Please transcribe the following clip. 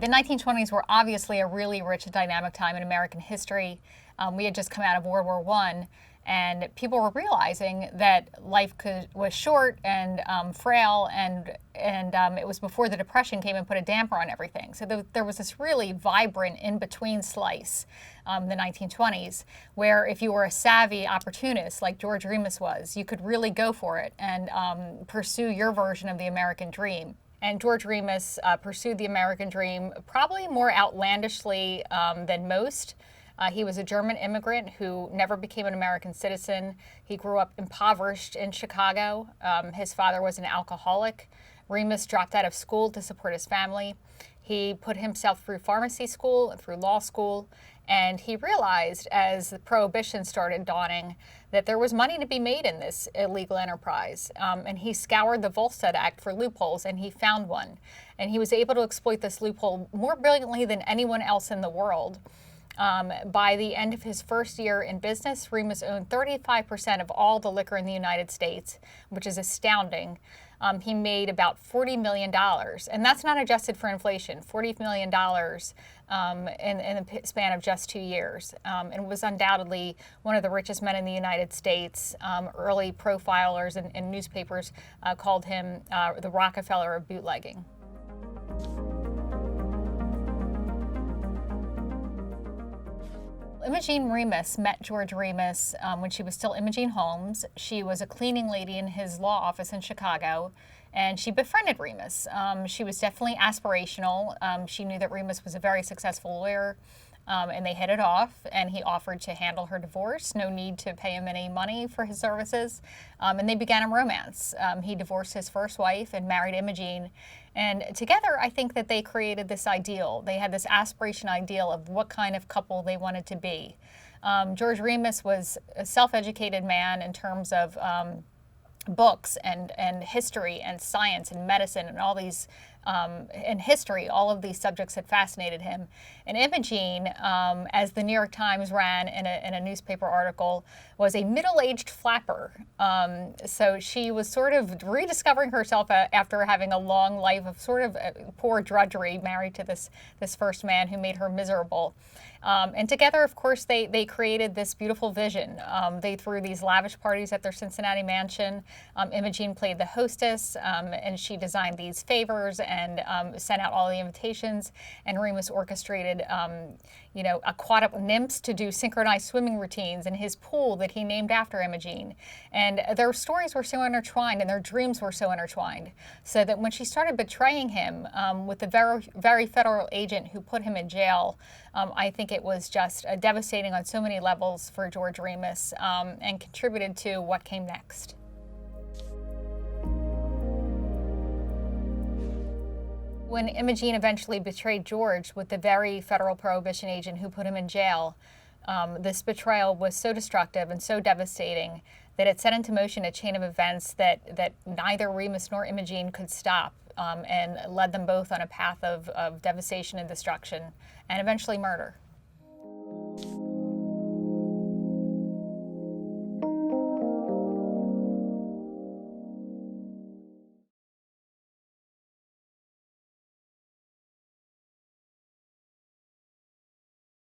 The 1920s were obviously a really rich and dynamic time in American history. We had just come out of World War I, and people were realizing that was short and frail, and it was before the Depression came and put a damper on everything. So there was this really vibrant in-between slice, the 1920s, where if you were a savvy opportunist like George Remus was, you could really go for it and pursue your version of the American dream. And George Remus pursued the American dream probably more outlandishly than most. He was a German immigrant who never became an American citizen. He grew up impoverished in Chicago. His father was an alcoholic. Remus dropped out of school to support his family. He put himself through pharmacy school and through law school, and he realized as the prohibition started dawning that there was money to be made in this illegal enterprise. And he scoured the Volstead Act for loopholes, and he found one. And he was able to exploit this loophole more brilliantly than anyone else in the world. By the end of his first year in business, Remus owned 35% of all the liquor in the United States, which is astounding. He made about $40 million, and that's not adjusted for inflation, $40 million in the span of just 2 years, and was undoubtedly one of the richest men in the United States. Early profilers and newspapers called him the Rockefeller of bootlegging. Imogene Remus met George Remus when she was still Imogene Holmes. She was a cleaning lady in his law office in Chicago, and she befriended Remus. She was definitely aspirational. She knew that Remus was a very successful lawyer, and they hit it off, and he offered to handle her divorce. No need to pay him any money for his services, and they began a romance. He divorced his first wife and married Imogene, and together I think that they created this ideal. They had this aspiration ideal of what kind of couple they wanted to be. George Remus was a self-educated man in terms of books and history and science and medicine and all these in history, all of these subjects had fascinated him. And Imogene, as the New York Times ran in a newspaper article, was a middle-aged flapper. So she was sort of rediscovering herself after having a long life of sort of poor drudgery, married to this first man who made her miserable. And together, of course, they created this beautiful vision. They threw these lavish parties at their Cincinnati mansion. Imogene played the hostess, and she designed these favors and sent out all the invitations. And Remus orchestrated, aquatic nymphs to do synchronized swimming routines in his pool that he named after Imogene. And their stories were so intertwined, and their dreams were so intertwined, so that when she started betraying him with the very federal agent who put him in jail, I think it was just devastating on so many levels for George Remus, and contributed to what came next. When Imogene eventually betrayed George with the very federal prohibition agent who put him in jail, this betrayal was so destructive and so devastating that it set into motion a chain of events that neither Remus nor Imogene could stop, and led them both on a path of devastation and destruction, and eventually murder.